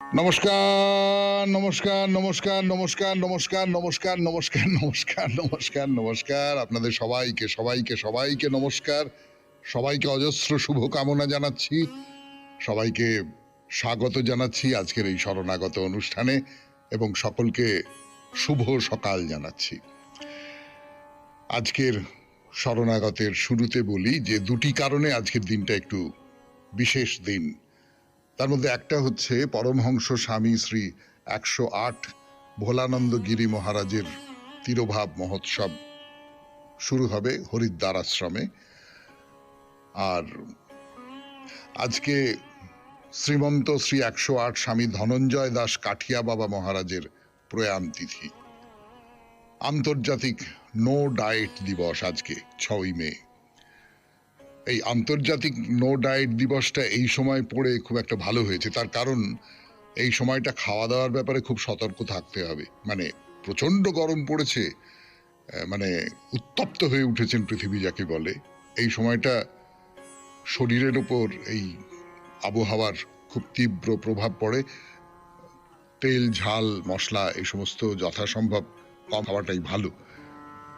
নমস্কার, নমস্কার, নমস্কার, নমস্কার, নমস্কার, নমস্কার, নমস্কার, নমস্কার, নমস্কার, নমস্কার। আপনাদের সবাইকে, সবাইকে, সবাইকে নমস্কার। সবাইকে অজস্র শুভকামনা জানাচ্ছি। সবাইকে স্বাগত জানাচ্ছি আজকের এই শরণাগত অনুষ্ঠানে এবং সকলকে শুভ সকাল জানাচ্ছি। আজকের শরণাগতের শুরুতে বলি যে দুটি কারণে আজকের দিনটা একটু বিশেষ দিন। তার মধ্যে একটা হচ্ছে পরমহংস স্বামী শ্রী 108 ভোলানন্দ গিরি মহারাজের তিরোভাব মহোৎসব শুরু হবে হরিদ্বার আশ্রমে। আর আজকে শ্রীমন্ত শ্রী 108 স্বামী ধনঞ্জয় দাস কাঠিয়া বাবা মহারাজের প্রয়াণ তিথি। আন্তর্জাতিক নো ডায়েট দিবস আজকে 6ই মে। এই আন্তর্জাতিক নো ডায়েট দিবসটা এই সময় পড়ে খুব একটা ভালো হয়েছে। তার কারণ এই সময়টা খাওয়া দাওয়ার ব্যাপারে খুব সতর্ক থাকতে হবে। মানে প্রচণ্ড গরম পড়েছে, মানে উত্তপ্ত হয়ে উঠেছেন পৃথিবী যাকে বলে। এই সময়টা শরীরের উপর এই আবহাওয়ার খুব তীব্র প্রভাব পড়ে। তেল ঝাল মশলা এই সমস্ত যথাসম্ভব কম খাওয়াটাই ভালো।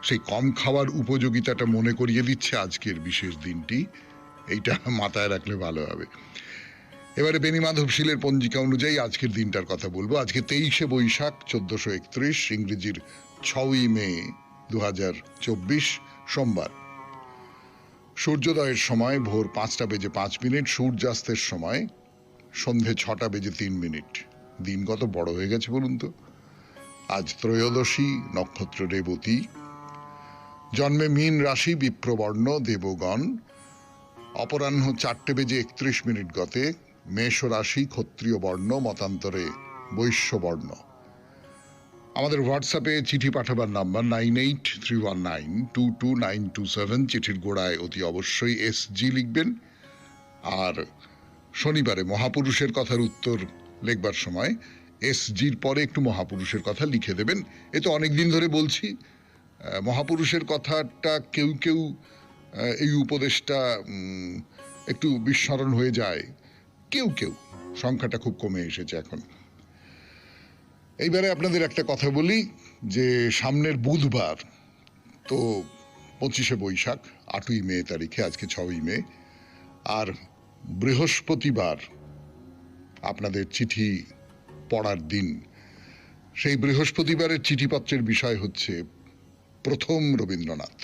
সেই কম খাওয়ার উপযোগিতাটা মনে করিয়ে দিচ্ছে আজকের বিশেষ দিনটি। এইটা মাথায় রাখলে ভালো হবে। এবারে বেণীমাধব শীলের পঞ্জিকা অনুযায়ী আজকের দিনটার কথা বলবো। আজকে 23শে বৈশাখ 1431, ইংরেজির 6ই মে 2024, সোমবার। সূর্যোদয়ের সময় ভোর 5টা বেজে 5 মিনিট, সূর্যাস্তের সময় সন্ধে 6টা বেজে 3 মিনিট। দিন কত বড় হয়ে গেছে বলুন তো। আজ ত্রয়োদশী, নক্ষত্র রেবতী, জন্মে মীন রাশি, বিপ্রবর্ণ, দেবগণ। অপরাহ্ন 4টে বেজে 31 মিনিট গতে, মেষ রাশি, ক্ষত্রিয় বর্ণ, মতান্তরে বৈশ্য বর্ণ। আমাদের হোয়াটসঅ্যাপে চিঠি পাঠাবার নাম্বার 9831922927। চিঠির গোড়ায় অতি অবশ্যই SG লিখবেন। আর শনিবারে মহাপুরুষের কথার উত্তর লিখবার সময় SGর পরে একটু মহাপুরুষের কথা লিখে দেবেন। এ তো অনেকদিন ধরে বলছি। মহাপুরুষের কথাটা কেউ কেউ এই উপদেশটা একটু বিস্মরণ হয়ে যায়, কেউ কেউ, সংখ্যাটা খুব কমে এসেছে এখন। এইবারে আপনাদের একটা কথা বলি যে সামনের বুধবার তো 25শে বৈশাখ, 8ই মে তারিখে, আজকে 6ই মে। আর বৃহস্পতিবার আপনাদের চিঠি পড়ার দিন। সেই বৃহস্পতিবারের চিঠিপত্রের বিষয় হচ্ছে প্রথম রবীন্দ্রনাথ।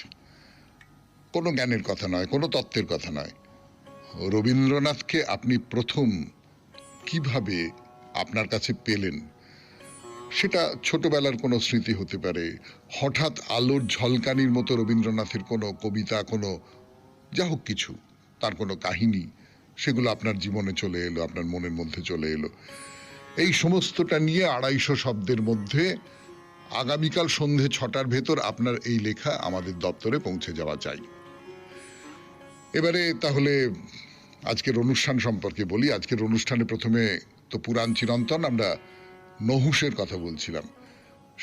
কোনো জ্ঞানের কথা নয়, কোনো তত্ত্বের কথা নয়। রবীন্দ্রনাথকে আপনি প্রথম কিভাবে আপনার কাছে পেলেন, সেটা ছোটবেলার কোনো স্মৃতি হতে পারে, হঠাৎ আলোর ঝলকানির মতো রবীন্দ্রনাথের কোনো কবিতা, কোনো যা হোক কিছু, তার কোনো কাহিনী, সেগুলো আপনার জীবনে চলে এলো, আপনার মনের মধ্যে চলে এলো। এই সমস্তটা নিয়ে 250 শব্দের মধ্যে আগামীকাল সন্ধে 6টার ভেতর আপনার এই লেখা আমাদের দপ্তরে পৌঁছে যাওয়া চাই। এবারে তাহলে আজকের অনুষ্ঠান সম্পর্কে বলি। আজকের অনুষ্ঠানে প্রথমে তো পুরাণ চিরন্তন, আমরা নহুষের কথা বলছিলাম।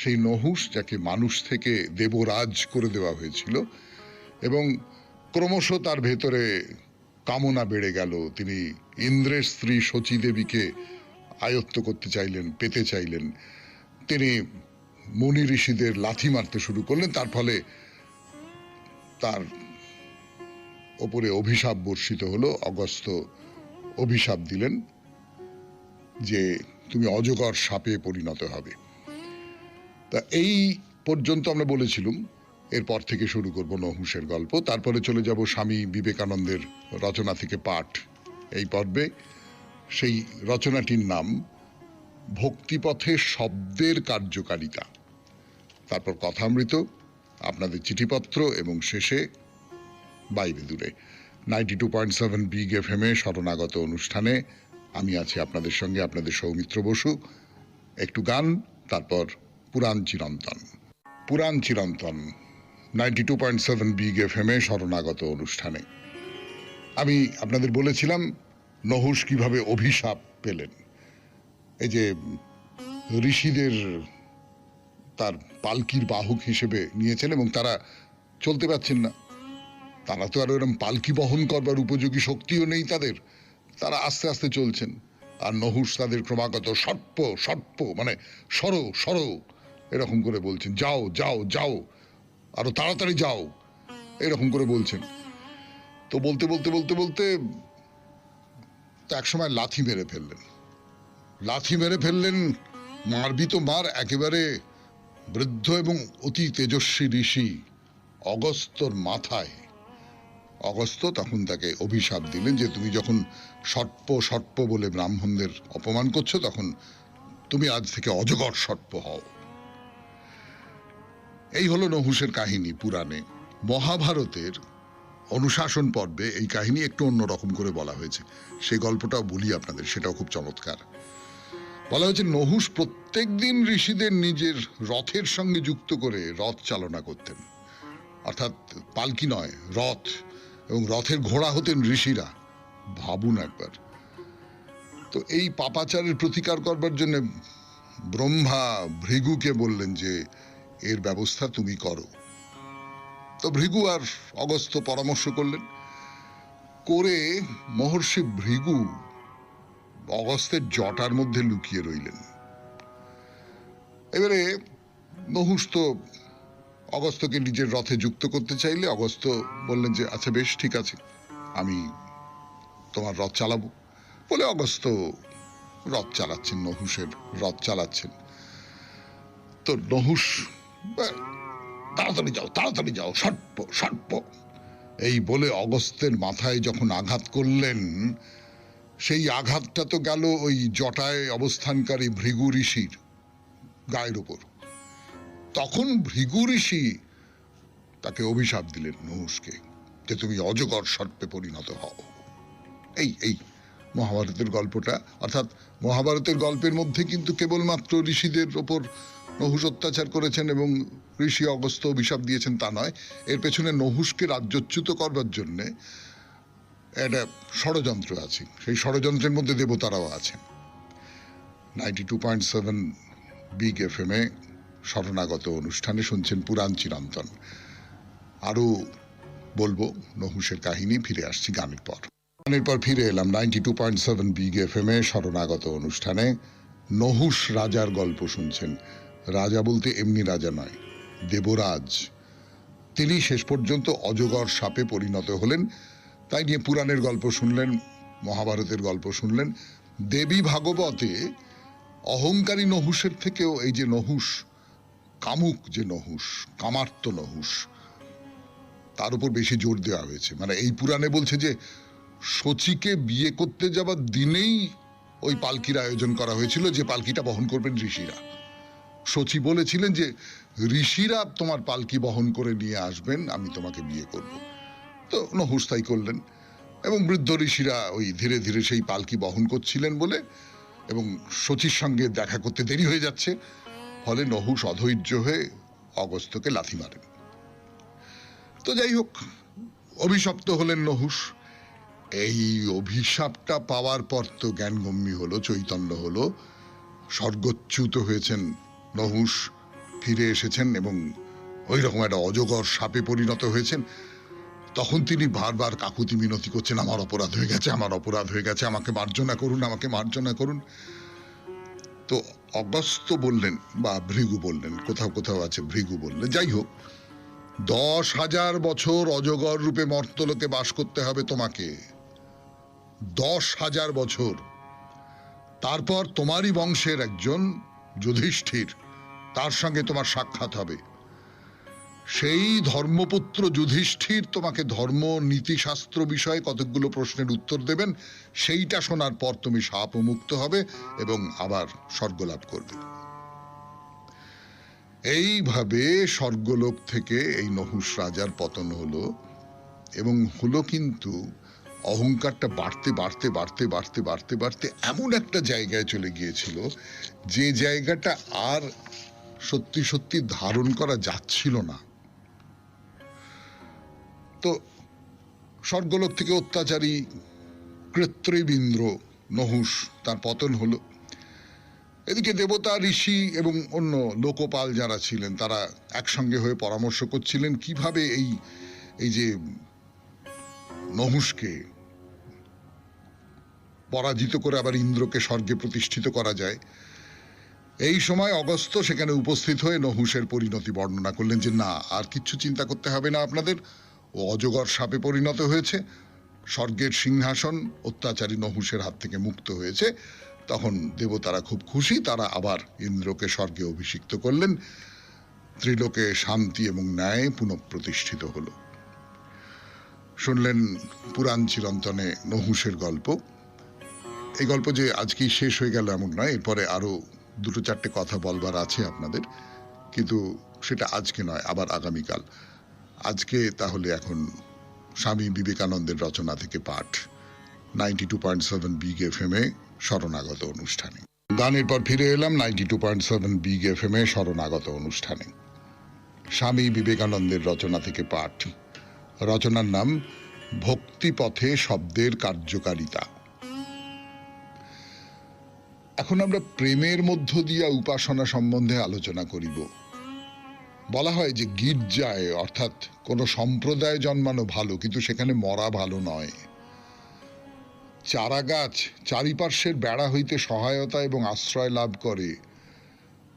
সেই নহুষ যাকে মানুষ থেকে দেবরাজ করে দেওয়া হয়েছিল এবং ক্রমশ তার ভেতরে কামনা বেড়ে গেল। তিনি ইন্দ্রের স্ত্রী শচী দেবীকে আয়ত্ত করতে চাইলেন, পেতে চাইলেন। তিনি মুনি ঋষিদের লাথি মারতে শুরু করলেন। তার ফলে তার ওপরে অভিশাপ বর্ষিত হলো। অগস্ত্য অভিশাপ দিলেন যে তুমি অজগর সাপে পরিণত হবে। তা এই পর্যন্ত আমরা বলেছিলাম। এরপর থেকে শুরু করব নহুষের গল্প। তারপরে চলে যাব স্বামী বিবেকানন্দের রচনা থেকে পাঠ এই পর্বে। সেই রচনাটির নাম ভক্তিপথে শব্দের কার্যকারিতা। তারপর কথামৃত, আপনাদের চিঠিপত্র এবং শেষে বাইরে দূরে 92.7 বিগ FM শরণাগত অনুষ্ঠানে আমি আছি আপনাদের সঙ্গে, আপনাদের সৌমিত্র বসু। একটু গান, তারপর পুরাণ চিরন্তন। পুরাণ চিরন্তন 92.7 বিগ FM শরণাগত অনুষ্ঠানে আমি আপনাদের বলেছিলাম নহুষ কিভাবে অভিশাপ পেলেন। এই যে ঋষিদের তার পালকির বাহক হিসেবে নিয়েছেন এবং তারা চলতে পারছেন না। তারা তো আর এরকম পালকি বহন করবার উপযোগী শক্তিও নেই তাদের। তারা আস্তে আস্তে চলছেন। আর নহুষ তাদের ক্রমাগত সর্প সর্প মানে সরো সরো এরকম করে বলছেন, যাও যাও যাও, আরো তাড়াতাড়ি যাও, এরকম করে বলছেন। তো বলতে বলতে বলতে বলতে এক সময় লাথি মেরে ফেললেন। লাথি মেরে ফেললেন, মারবি তো মার, একেবারে বৃদ্ধ এবং অতি তেজস্বী ঋষি অগস্ত্যর মাথায়। অগস্ত্য তখন তাকে অভিশাপ দিলেন যে তুমি যখন সর্প সর্প বলে ব্রাহ্মণদের অপমান করছো, তখন তুমি আজ থেকে অজগর সর্প হও। এই হলো নহুষের কাহিনী পুরাণে। মহাভারতের অনুশাসন পর্বে এই কাহিনী একটু অন্যরকম করে বলা হয়েছে, সেই গল্পটাও বলি আপনাদের, সেটাও খুব চমৎকার। বলা হয়েছে নহুষ প্রত্যেক দিন ঋষিদের নিজের রথের সঙ্গে যুক্ত করে রথ চালনা করতেন, অর্থাৎ পালকি নয়, রথ, এবং রথের ঘোড়া হতেন ঋষিরা। ভাবুন একবার। তো এই পাপাচারের প্রতিকার করবার জন্য ব্রহ্মা ভৃগুকে বললেন যে এর ব্যবস্থা তুমি করো। তো ভৃগু আর অগস্ত্য পরামর্শ করলেন, করে মহর্ষি ভৃগু অগস্ত্যের জটার মধ্যে লুকিয়ে রইলেন। এবারে নহুষ তো অগস্ত্যকে নিজের রথে যুক্ত করতে চাইলে অগস্ত্য বললেন যে আচ্ছা বেশ, ঠিক আছে, আমি তোমার রথ চালাবো বলে অগস্ত্য রথ চালাচ্ছেন, নহুষের রথ চালাচ্ছেন। তো নহুষ তাড়াতাড়ি যাও তাড়াতাড়ি যাও, সর্প সর্প এই বলে অগস্ত্যের মাথায় যখন আঘাত করলেন, সেই আঘাতটা তো গেল ওই জটায় অবস্থানকারী ভৃগু ঋষির গায়ের উপর। তখন ভৃগু ঋষি তাকে অভিশাপ দিলেন নহুষকে যে তুমি অজগর সর্পে পরিণত হও। এই এই মহাভারতের গল্পটা, অর্থাৎ মহাভারতের গল্পের মধ্যে কিন্তু কেবলমাত্র ঋষিদের ওপর নহুষ অত্যাচার করেছেন এবং ঋষি অগস্ত্য অভিশাপ দিয়েছেন তা নয়, এর পেছনে নহুষকে রাজ্যচ্যুত করবার জন্যে একটা ষড়যন্ত্র আছে। সেই ষড়যন্ত্রের মধ্যে দেবতারাও আছেন। 92.7 বিগ এফএম-এ শরণাগত অনুষ্ঠানে শুনছেন পুরাণ চিরন্তন। আরও বলবো নহুষের কাহিনী, ফিরে আসছি গানের পর। গানের পর ফিরে এলাম 92.7 বিগ এফএম-এ শরণাগত অনুষ্ঠানে। নহুষ রাজার গল্প শুনছেন। রাজা বলতে এমনি রাজা নয়, দেবরাজ। তিনি শেষ পর্যন্ত অজগর সাপে পরিণত হলেন। তাই নিয়ে পুরাণের গল্প শুনলেন, মহাভারতের গল্প শুনলেন। দেবী ভাগবতে অহংকারী নহুষের থেকেও এই যে নহুষ, কামুক যে নহুষ, কামার্ত নহুষ, তার উপর বেশি জোর দেওয়া হয়েছে। মানে এই পুরাণে বলছে যে শচীকে বিয়ে করতে যাবার দিনেই ওই পালকির আয়োজন করা হয়েছিল, যে পালকিটা বহন করবেন ঋষিরা। শচী বলেছিলেন যে ঋষিরা তোমার পালকি বহন করে নিয়ে আসবেন, আমি তোমাকে বিয়ে করব। তো নহুষ তাই করলেন, এবং বৃদ্ধ ঋষিরা ওই ধীরে ধীরে সেই পালকি বহন করছিলেন বলে, এবং শচীর সঙ্গে দেখা করতে দেরি হয়ে যাচ্ছে, ফলে নহুষ অধৈর্য হয়ে অগস্ত্যকে লাথি মারেন। তো যাই হোক, অভিশপ্ত হলেন নহুষ। এই অভিশাপটা পাওয়ার পর তো জ্ঞানগম্যী হলো, চৈতন্য হলো, স্বর্গচ্যুত হয়েছেন নহুষ, ফিরে এসেছেন এবং ওই রকম একটা অজগর সাপে পরিণত হয়েছেন। তখন তিনি বারবার কাকুতি মিনতি করছেন, আমার অপরাধ হয়ে গেছে, আমার অপরাধ হয়ে গেছে, আমাকে মার্জনা করুন, আমাকে মার্জনা করুন। তো অগস্ত্য বললেন, বা ভৃগু বললেন, কোথাও কোথাও আছে ভৃগু বললেন, যাই হোক, 10,000 বছর অজগর রূপে মর্তলোকে বাস করতে হবে তোমাকে, 10,000 বছর। তারপর তোমারই বংশের একজন যুধিষ্ঠির, তার সঙ্গে তোমার সাক্ষাৎ হবে। সেই ধর্মপুত্র যুধিষ্ঠির তোমাকে ধর্ম নীতিশাস্ত্র বিষয়ে কতকগুলো প্রশ্নের উত্তর দেবেন, সেইটা শোনার পর তুমি শাপ মুক্ত হবে এবং আবার স্বর্গলাভ করবে। এইভাবে স্বর্গলোক থেকে এই নহুষ রাজার পতন হলো, এবং হলো কিন্তু অহংকারটা বাড়তে বাড়তে বাড়তে বাড়তে বাড়তে বাড়তে এমন একটা জায়গায় চলে গিয়েছিল, যে জায়গাটা আর সত্যি সত্যি ধারণ করা যাচ্ছিল না। তো স্বর্গলোক থেকে অত্যাচারী কৃত্রিব নহুষ, তার পতন হলো। এদিকে দেবতা, ঋষি এবং অন্য লোকপাল যারা ছিলেন, তারা একসঙ্গে হয়ে পরামর্শ করছিলেন কিভাবে এই যে নহুষকে পরাজিত করে আবার ইন্দ্রকে স্বর্গে প্রতিষ্ঠিত করা যায়। এই সময় অগস্ত্য সেখানে উপস্থিত হয়ে নহুষের পরিণতি বর্ণনা করলেন যে না, আর কিচ্ছু চিন্তা করতে হবে না আপনাদের, ও অজগর সাপে পরিণত হয়েছে, স্বর্গের সিংহাসন অত্যাচারী নহুষের হাত থেকে মুক্ত হয়েছে। তখন দেবতারা খুব খুশি, তারা আবার ইন্দ্রকে স্বর্গে অভিষিক্ত করলেন, ত্রিলোকে শান্তি এবং ন্যায় পুনঃপ্রতিষ্ঠিত হল। শুনলেন পুরাণ চিরন্তনে নহুষের গল্প। এই গল্প যে আজকেই শেষ হয়ে গেল এমন নয়, এরপরে আরো দুটো চারটে কথা বলবার আছে আপনাদের, কিন্তু সেটা আজকে নয়, আবার আগামীকাল। আজকে তাহলে এখন স্বামী বিবেকানন্দের রচনা থেকে পাঠ 92.7 বিগ এফএম-এ শরণাগত অনুষ্ঠানে। গানের পর ফিরে এলাম 92.7 বিগ এফএম-এ শরণাগত অনুষ্ঠানে। স্বামী বিবেকানন্দের রচনা থেকে পাঠ। রচনার নাম ভক্তিপথে শব্দের কার্যকারিতা। এখন আমরা প্রেমের মধ্য দিয়া উপাসনা সম্বন্ধে আলোচনা করিব। বলা হয় যে গির্জায় অর্থাৎ কোন সম্প্রদায় জন্মানো ভালো, কিন্তু সেখানে মরা ভালো নয়। চারা গাছ চারিপার্শ্বের বেড়া হইতে সহায়তা এবং আশ্রয় লাভ করে,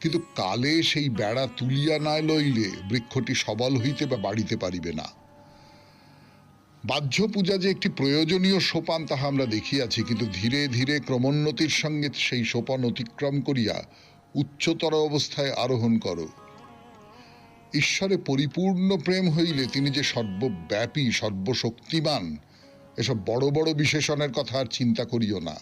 কিন্তু কালে সেই বেড়া তুলিয়া না লইলে বৃক্ষটি সবল হইতে বা বাড়িতে পারিবে না। বাহ্য পূজা যে একটি প্রয়োজনীয় সোপান তাহা আমরা দেখিয়াছি, কিন্তু ধীরে ধীরে ক্রমোন্নতির সঙ্গে সেই সোপান অতিক্রম করিয়া উচ্চতর অবস্থায় আরোহণ করো। ঈশ্বরে পরিপূর্ণ প্রেম হইলে তিনি যে সর্বব্যাপী সর্বশক্তিমান, এসব বড় বড় বিশেষণের কথা আর চিন্তা করিও না।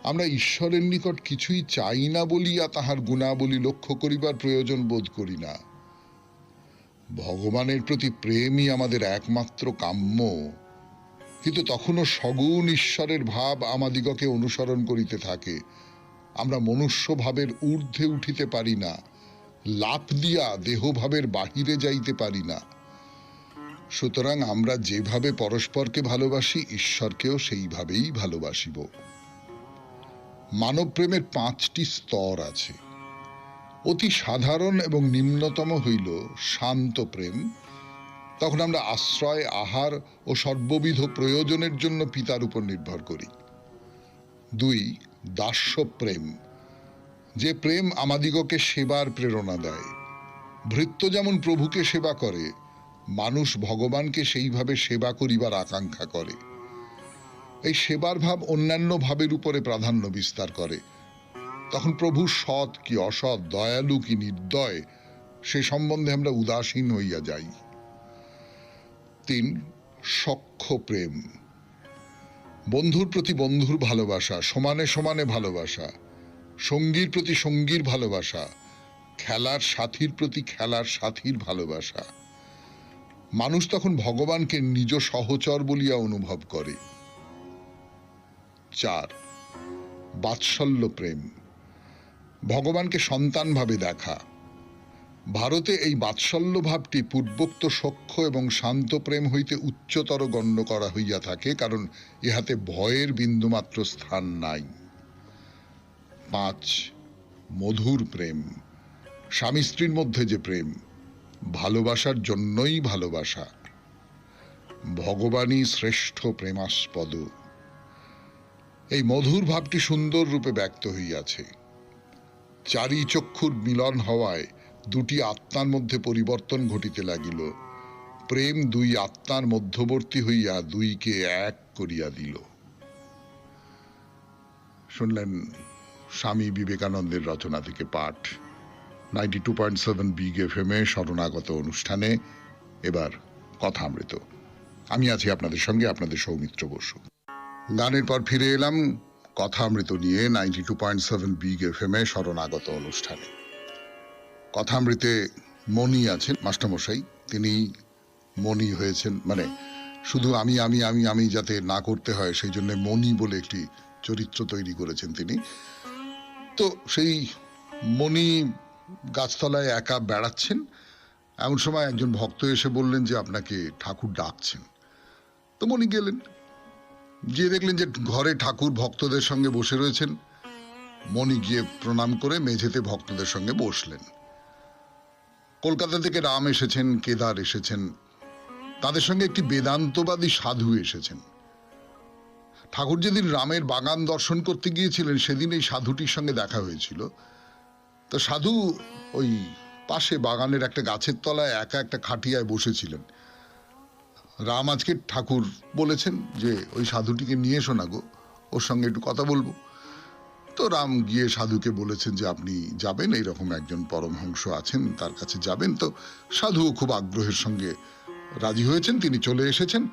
আমরা ঈশ্বরের নিকট কিছুই চাই না বলিয়া তাহার গুণাবলী লক্ষ্য করিবার প্রয়োজন বোধ করি না। ভগবানের প্রতি প্রেমই আমাদের একমাত্র কাম্য, কিন্তু তখনও সগুণ ঈশ্বরের ভাব আমাদিগকে অনুসরণ করিতে থাকে। আমরা মনুষ্য ভাবের ঊর্ধ্বে উঠিতে পারি না, লাফ দিয়া দেহভাবের বাহিরে যাইতে পারি না। সুতরাং আমরা যেভাবে পরস্পরকে ভালোবাসি, ঈশ্বরকেও সেইভাবেই ভালোবাসিব। মানব প্রেমের 5টি স্তর আছে। অতি সাধারণ এবং নিম্নতম হইল শান্ত প্রেম। তখন আমরা আশ্রয়, আহার ও সর্ববিধ প্রয়োজনের জন্য পিতার উপর নির্ভর করি। 2, দাস্য প্রেম, যে প্রেম আমাদিগকে সেবার প্রেরণা দেয়। ভৃত্য যেমন প্রভুকে সেবা করে, মানুষ ভগবানকে সেইভাবে সেবা করিবার আকাঙ্ক্ষা করে। এই সেবার ভাব অন্যান্য ভাবের উপরে প্রাধান্য বিস্তার করে। তখন প্রভু সৎ কি অসৎ, দয়ালু কি নির্দয়, সে সম্বন্ধে আমরা উদাসীন হইয়া যাই। 3, সখ্য প্রেম, বন্ধুর প্রতি বন্ধুর ভালোবাসা, সমানে সমানে ভালোবাসা, সঙ্গীর প্রতি সঙ্গীর ভালোবাসা, খেলার সাথীর প্রতি খেলার সাথীর ভালোবাসা। মানুষ তখন ভগবানকে নিজ সহচর বলিয়া অনুভব করে। 4, বাৎসল্য প্রেম, ভগবানকে সন্তান ভাবে দেখা। ভারতে এই বাৎসল্য ভাবটি পূর্বোক্ত সখ্য এবং শান্ত প্রেম হইতে উচ্চতর গণ্য করা হইয়া থাকে, কারণ ইহাতে ভয়ের বিন্দুমাত্র স্থান নাই। 5, মধুর প্রেম, স্বামী স্ত্রীর মধ্যে যে প্রেম, ভালোবাসার জন্যই ভালোবাসা। ভগবানই শ্রেষ্ঠ প্রেমাস্পদ। এই মধুর ভাবটি সুন্দর রূপে ব্যক্ত হইয়াছে। চারি চক্ষুর মিলন হওয়ায় দুটি আত্মার মধ্যে পরিবর্তন ঘটিতে লাগিল। প্রেম 2 আত্মার মধ্যবর্তী হইয়া 2কে এক করিয়া দিল। শুনলেন স্বামী বিবেকানন্দের রচনা থেকে পাঠ 92.7 বিগ এফএম-এ শরণাগত অনুষ্ঠানে। এবার কথামৃত। আমি আছি আপনাদের সঙ্গে, আপনাদের সৌমিত্র বসু। গানের পর ফিরে এলাম কথামৃত নিয়ে 92.7 বিগ এফএম-এ শরণাগত অনুষ্ঠানে। কথামৃতে মণি আছেন, মাস্টারমশাই। তিনি মণি হয়েছেন, মানে শুধু আমি আমি আমি আমি যাতে না করতে হয় সেই জন্য মণি বলে একটি চরিত্র তৈরি করেছেন তিনি। তো সেই মণি গাছতলায় একা বেড়াচ্ছেন, এমন সময় একজন ভক্ত এসে বললেন যে আপনাকে ঠাকুর ডাকছেন। তো মণি গেলেন, গিয়ে দেখলেন যে ঘরে ঠাকুর ভক্তদের সঙ্গে বসে রয়েছেন। মণি গিয়ে প্রণাম করে মেঝেতে ভক্তদের সঙ্গে বসলেন। কলকাতা থেকে রাম এসেছেন, কেদার এসেছেন, তাদের সঙ্গে একটি বেদান্তবাদী সাধু এসেছেন। ঠাকুর যেদিন রামের বাগান দর্শন করতে গিয়েছিলেন সেদিন এই সাধুটির সঙ্গে দেখা হয়েছিল। তো সাধু ওই পাশে বাগানের একটা গাছের তলায় একা একটা খাটিয়ায় বসেছিলেন। রাম আজকে ঠাকুর বলেছেন যে ওই সাধুটিকে নিয়ে এসো না গো, ওর সঙ্গে একটু কথা বলবো। তো রাম গিয়ে সাধুকে বলেছেন যে আপনি যাবেন, এইরকম একজন পরমহংস আছেন, তার কাছে যাবেন। তো সাধুও খুব আগ্রহের সঙ্গে রাজি হয়েছেন, তিনি চলে এসেছেন।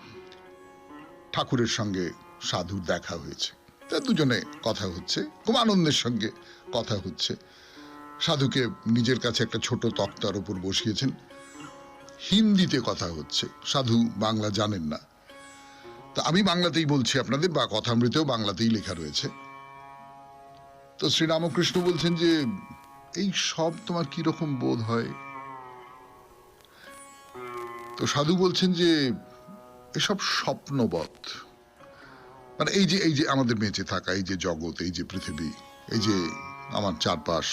ঠাকুরের সঙ্গে সাধুর দেখা হয়েছে, তা দুজনে কথা হচ্ছে, খুব আনন্দের সঙ্গে কথা হচ্ছে। সাধুকে নিজের কাছে একটা ছোট তক্তার উপর বসিয়েছেন, হিন্দিতে কথা হচ্ছে, সাধু বাংলা জানেন না। তা আমি বাংলাতেই বলছি আপনাদের, বা কথামৃতেও বাংলাতেই লেখা রয়েছে। তো শ্রীরামকৃষ্ণ বলছেন যে এই সব তোমার কিরকম বোধ হয়? তো সাধু বলছেন যে এসব স্বপ্নবৎ, মানে এই যে আমাদের বেঁচে থাকা, এই যে জগৎ, এই যে পৃথিবী, এই যে আমার চারপাশ,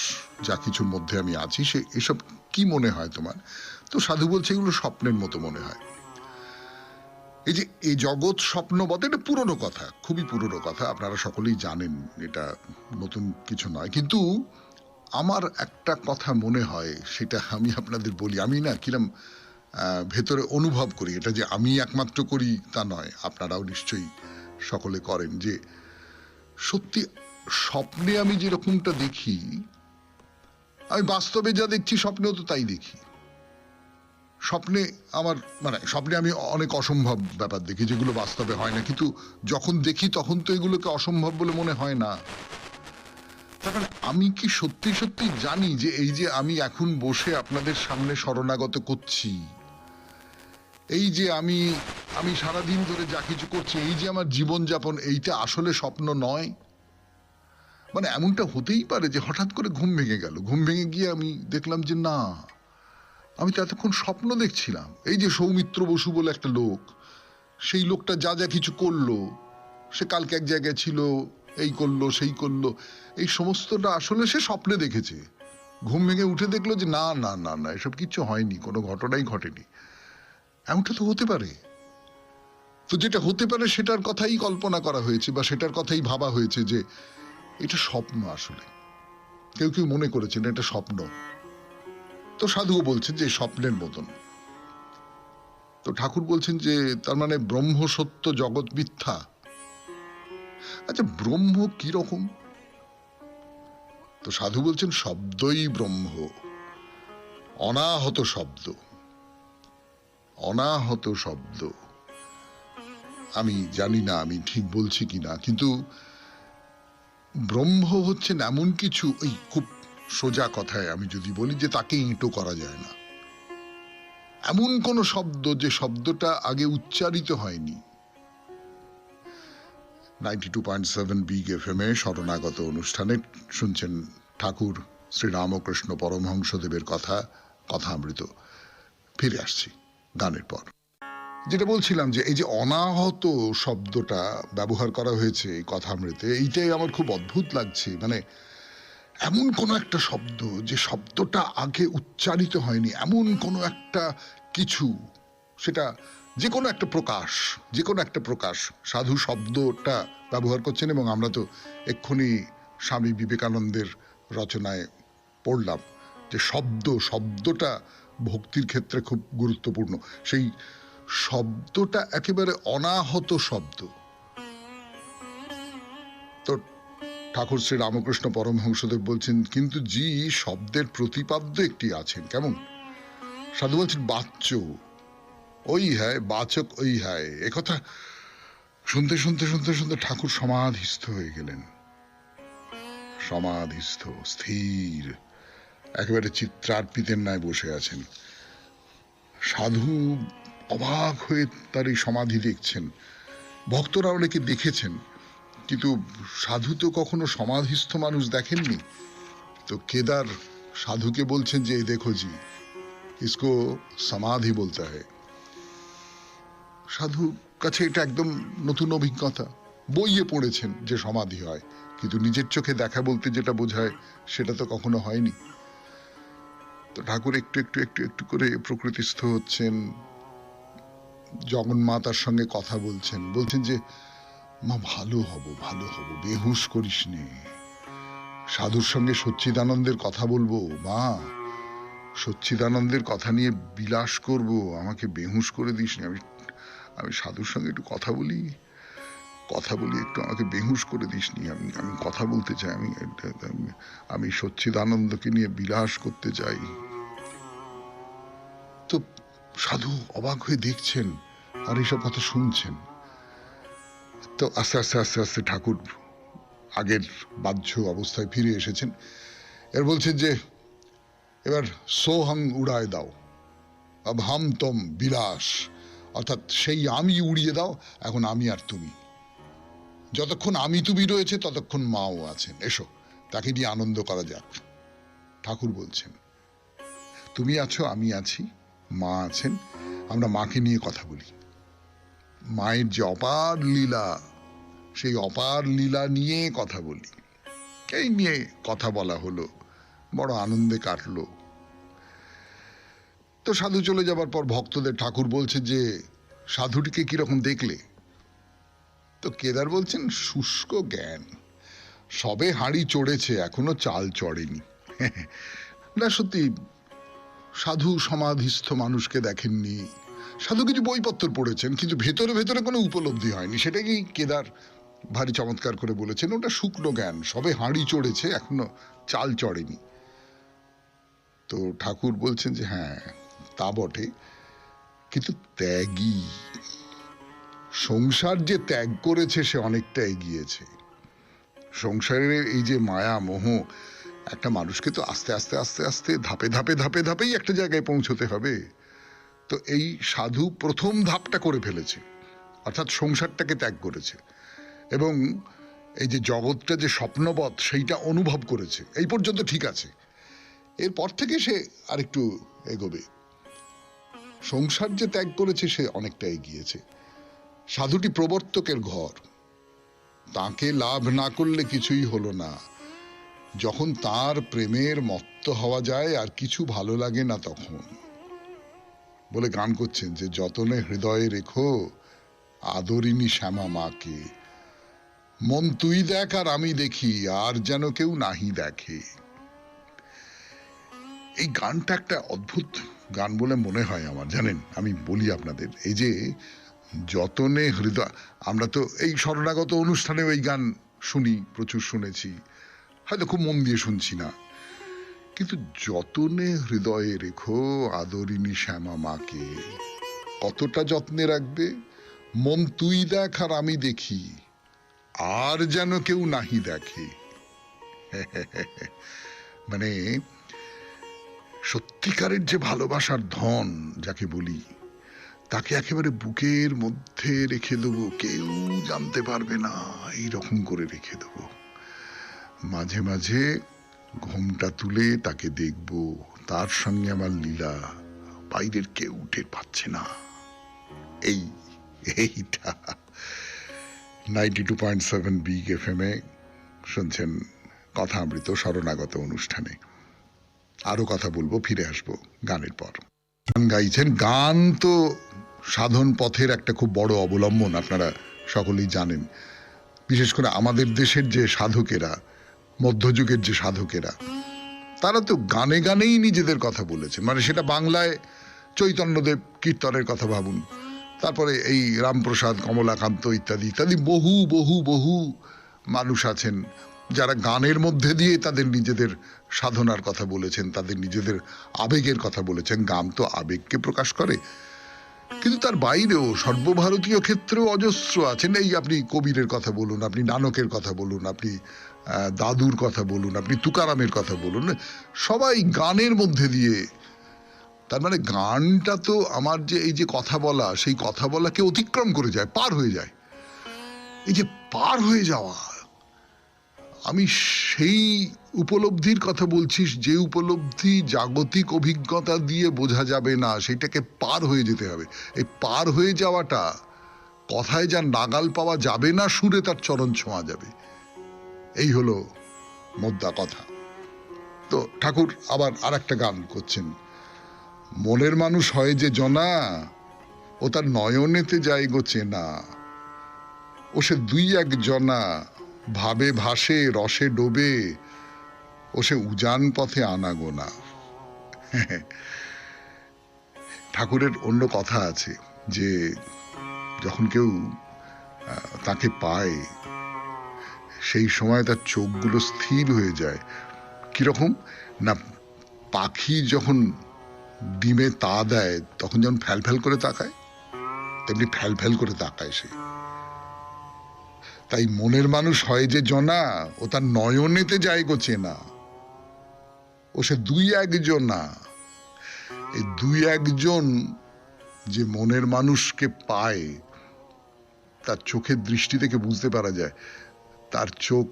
যা কিছুর মধ্যে আমি আছি, সে এসব কি মনে হয় তোমার? তো সাধু বলছে এগুলো স্বপ্নের মতো মনে হয়। এই যে এই জগৎ স্বপ্নবৎ, এটা পুরনো কথা, খুবই পুরনো কথা, আপনারা সকলেই জানেন, এটা নতুন কিছু নয়। কিন্তু আমার একটা কথা মনে হয়, সেটা আমি আপনাদের বলি। আমি না কিরম ভেতরে অনুভব করি, এটা যে আমি একমাত্র করি তা নয়, আপনারাও নিশ্চয়ই সকলে করেন, যে সত্যি স্বপ্নে আমি যেরকমটা দেখি, আমি বাস্তবে যা দেখছি স্বপ্নেও তো তাই দেখি। স্বপ্নে আমার মানে স্বপ্নে আমি অনেক অসম্ভব ব্যাপার দেখি যেগুলো বাস্তবে হয় না, কিন্তু যখন দেখি তখন তো এগুলোকে অসম্ভব বলে মনে হয় না। তার মানে আমি কি সত্যি সত্যি জানি যে এই যে আমি এখন বসে আপনাদের সামনে শরণাগত করছি, এই যে আমি আমি সারাদিন ধরে যা কিছু করছি, এই যে আমার জীবনযাপন, এইটা আসলে স্বপ্ন নয়? মানে এমনটা হতেই পারে যে হঠাৎ করে ঘুম ভেঙে গেল, ঘুম ভেঙে গিয়ে আমি দেখলাম যে না, আমি তো এতক্ষণ স্বপ্ন দেখছিলাম। এই যে সৌমিত্র বসু বলে একটা লোক, সেই লোকটা যা যা কিছু করলো, সে কালকে এক জায়গায় ছিল, এই করলো সেই করলো, এই সমস্তটা আসলে সে স্বপ্নে দেখেছে। ঘুম ভেঙে উঠে দেখলো যে না না না না, এসব কিচ্ছু হয়নি, কোনো ঘটনাই ঘটেনি। এমনটা তো হতে পারে। তো যেটা হতে পারে সেটার কথাই কল্পনা করা হয়েছে, বা সেটার কথাই ভাবা হয়েছে যে এটা স্বপ্ন। আসলে কেউ কেউ মনে করেছেন এটা স্বপ্ন। তো সাধুও বলছেন যে স্বপ্নের মতন। তো ঠাকুর বলছেন যে তার মানে ব্রহ্ম সত্য, জগৎ মিথ্যা। আচ্ছা, ব্রহ্ম কি রকম? তো সাধু বলছেন শব্দই ব্রহ্ম, অনাহত শব্দ, অনাহত শব্দ। আমি জানি না আমি ঠিক বলছি কিনা, কিন্তু ব্রহ্ম হচ্ছেন এমন কিছু, ওই খুব সোজা কথায় আমি যদি বলি, যে তাকে ইঁটো করা যায় না। এমন কোন শব্দ যে শব্দটা আগে উচ্চারিত হয়নি। 92.7 বিগ FM এ শরণাগত অনুষ্ঠানে শুনছেন ঠাকুর শ্রীরামকৃষ্ণ পরমহংসদেবের কথা, কথামৃত। ফিরে আসছি গানের পর। যেটা বলছিলাম যে এই যে অনাহত শব্দটা ব্যবহার করা হয়েছে এই কথামৃতে, এইটাই আমার খুব অদ্ভুত লাগছে। মানে এমন কোনো একটা শব্দ, যে শব্দটা আগে উচ্চারিত হয়নি, এমন কোনো একটা কিছু, সেটা যে কোনো একটা প্রকাশ, যে কোনো একটা প্রকাশ। সাধু শব্দটা ব্যবহার করছেন, এবং আমরা তো এক্ষুনি স্বামী বিবেকানন্দের রচনায় পড়লাম যে শব্দটা ভক্তির ক্ষেত্রে খুব গুরুত্বপূর্ণ। সেই শব্দটা একেবারে অনাহত শব্দ। তো ঠাকুর শ্রী রামকৃষ্ণ পরমহংসদেব বলছেন কিন্তু জি শব্দের প্রতিপাদ্য একটি আছেন। কেমন? সাধু বলছেন বাচ্য ওই হ্যায়, বাচক ওই হ্যায়। একথা শুনতে শুনতে শুনতে শুনতে ঠাকুর সমাধিস্থ হয়ে গেলেন। সমাধিস্থ, স্থির, একেবারে চিত্রার্পিতের ন্যায় বসে আছেন। সাধু অবাক হয়ে তার এই সমাধি দেখছেন। ভক্তরা অনেকে দেখেছেন, কিন্তু সাধু তো কখনো সমাধিস্থ মানুষ দেখেননি। তো কেদার সাধুকে বলছেন যে এই দেখো জি, ইসকো সমাধি বলতে হয়। সাধু কাছে এটা একদম নতুন অভিজ্ঞতা। বইয়ে পড়েছেন যে সমাধি হয়, কিন্তু নিজের চোখে দেখা বলতে যেটা বোঝায় সেটা তো কখনো হয়নি। তো ঠাকুর একটু একটু একটু একটু করে প্রকৃতিস্থ হচ্ছেন, জগন্মাতার সঙ্গে কথা বলছেন। বলছেন যে মা ভালো হব, ভালো হব, বেহুশ করিস নে। সাধুর সঙ্গে সচ্চিদানন্দের কথা বলবো মা, সচ্চিদানন্দের কথা নিয়ে বিলাস করব, আমাকে বেহুশ করে দিস নি। আমি আমি সাধুর সঙ্গে একটু কথা বলি, কথা বলি একটু, আমাকে বেহুশ করে দিস নি। আমি আমি কথা বলতে চাই, আমি সচ্চিদানন্দকে নিয়ে বিলাস করতে চাই। তো সাধু অবাক হয়ে দেখছেন আর এইসব কথা শুনছেন। তো আস্তে আস্তে আস্তে আস্তে ঠাকুর আগের বাহ্য অবস্থায় ফিরে এসেছেন। এর বলছেন যে এবার সোহং উড়ায় দাও, আব হাম তোম বিলাস, অর্থাৎ সেই আমি উড়িয়ে দাও, এখন আমি আর তুমি। যতক্ষণ আমি তুমি রয়েছে ততক্ষণ মাও আছেন, এসো তাকে নিয়ে আনন্দ করা যাক। ঠাকুর বলছেন তুমি আছো, আমি আছি, মা আছেন, আমরা মাকে নিয়ে কথা বলি। মায়ের যে অপার লীলা, সেই অপার লীলা নিয়ে কথা বলি। এই নিয়ে কথা বলা হলো, বড় আনন্দে কাটলো। তো সাধু চলে যাবার পর ভক্তদের ঠাকুর বলছে যে সাধুটিকে কিরকম দেখলে? তো কেদার বলছেন শুষ্ক জ্ঞান, সবে হাঁড়ি চড়েছে, এখনো চাল চড়েনি। না সত্যি, সাধু সমাধিস্থ মানুষকে দেখেননি, সাধু কিছু বইপত্র পড়েছেন, কিন্তু ভেতরে ভেতরে কোনো উপলব্ধি হয়নি। সেটাকেই কেদার ভারী চমৎকার করে বলেছেন, ওটা শুকনো জ্ঞান, সবে হাঁড়ি চড়েছে, এখনো চাল চড়েনি। তো ঠাকুর বলছেন যে হ্যাঁ তা বটে, কিন্তু ত্যাগী, সংসার যে ত্যাগ করেছে সে অনেকটা এগিয়েছে। সংসারের এই যে মায়া মোহ, একটা মানুষকে তো আস্তে আস্তে আস্তে আস্তে ধাপে ধাপে ধাপে ধাপেই একটা জায়গায় পৌঁছতে হবে। তো এই সাধু প্রথম ধাপটা করে ফেলেছে, অর্থাৎ সংসারটাকে ত্যাগ করেছে, এবং এই যে জগৎটা যে স্বপ্নবৎ সেইটা অনুভব করেছে। এই পর্যন্ত ঠিক আছে, এরপর থেকে সে আরেকটু এগোবে। সংসার যে ত্যাগ করেছে সে অনেকটা এগিয়েছে। সাধুটি প্রবর্তকের ঘর, তাকে লাভ না করলে কিছুই হলো না। যখন তার প্রেমের মত্ত হওয়া যায় আর কিছু ভালো লাগে না তখন, বলে গান করছেন যে যতনে হৃদয়ে রেখো আদরিনী শ্যামা মাকে, মন তুই দেখ আর আমি দেখি, আর যেন কেউ নাহি দেখে। এই গানটা একটা অদ্ভুত গান বলে মনে হয় আমার, জানেন। আমি বলি আপনাদের, এই যে যতনে হৃদয়, আমরা তো এই শরণাগত অনুষ্ঠানে ওই গান শুনি, প্রচুর শুনেছি, হয়তো খুব মন দিয়ে শুনছি না, কিন্তু যতনে হৃদয়ে রেখো আদরিনী শ্যামা মাকে, কতটা যত্নে রাখবে? মন তুই দেখ আর আমি দেখি, আর যেন কেউ নাহি দেখে। মানে সত্যিকারের যে ভালোবাসার ধন যাকে বলি, তাকে একেবারে বুকের মধ্যে রেখে দেবো, কেউ জানতে পারবে না, এইরকম করে রেখে দেবো। মাঝে মাঝে ঘোমটা তুলে তাকে দেখব, তার সঙ্গে আমার লীলা, বাইরের কেউ টের পাচ্ছে না। এইটা 92.7 বিগ এফএম এ শুনছেন কথা অমৃত শরণাগত অনুষ্ঠানে। আরো কথা বলবো, ফিরে আসবো গানের পর। গান গাইছেন, গান তো সাধন পথের একটা খুব বড় অবলম্বন, আপনারা সকলেই জানেন। বিশেষ করে আমাদের দেশের যে সাধকেরা, মধ্যযুগের যে সাধকেরা, তারা তো গানে গানেই নিজেদের কথা বলেছেন। মানে সেটা বাংলায় চৈতন্যদেব কীর্তনের কথা ভাবুন, তারপরে এই রামপ্রসাদ, কমলাকান্ত ইত্যাদি ইত্যাদি বহু বহু বহু মানুষ আছেন যারা গানের মধ্যে দিয়ে তাদের নিজেদের সাধনার কথা বলেছেন, তাদের নিজেদের আবেগের কথা বলেছেন। গান তো আবেগকে প্রকাশ করে, কিন্তু তার বাইরেও সর্বভারতীয় ক্ষেত্রেও অজস্র আছেন। এই আপনি কবিরের কথা বলুন, আপনি নানকের কথা বলুন, আপনি দাদুর কথা বলুন, আপনি তুকারামের কথা বলুন, সবাই গানের মধ্যে দিয়ে। তার মানে গানটা তো আমার যে এই যে কথা বলা, সেই কথা বলাকে অতিক্রম করে যায়, পার হয়ে যায়। এই যে পার হয়ে যাওয়া, আমি সেই উপলব্ধির কথা বলছি, যে উপলব্ধি জাগতিক অভিজ্ঞতা দিয়ে বোঝা যাবে না, সেটাকে পার হয়ে যেতে হবে। এই পার হয়ে যাওয়াটা কথায় যা নাগাল পাওয়া যাবে না, সুরে তার চরণ ছোঁয়া যাবে। এই হলো মোদ্দা কথা। তো ঠাকুর আবার আর একটা গান করছেন, মনের মানুষ হয় যে জনা, ও তার নয়নেতে যায় গো চেনা, ও সে দুই এক জনা, ভাবে ভাসে রসে ডোবে, ও সে উজান পথে আনাগোনা। ঠাকুরের অন্য কথা আছে যে যখন কেউ তাকে পায় সেই সময় তার চোখগুলো স্থির হয়ে যায়। কিরকম না, পাখি যখন ডিমে তা দেয় তখন যখন ফ্যাল করে তাকায়, তেমনি ফ্যাল করে তাকায় সে। তাই মনের মানুষ হয় যে জনা, ও তার নয়নেতে যায় গো চেনা, ও সে দুই একজনা। এই দুই একজন যে মনের মানুষকে পায়, তার চোখের দৃষ্টি থেকে বুঝতে পারা যায় তার চোখ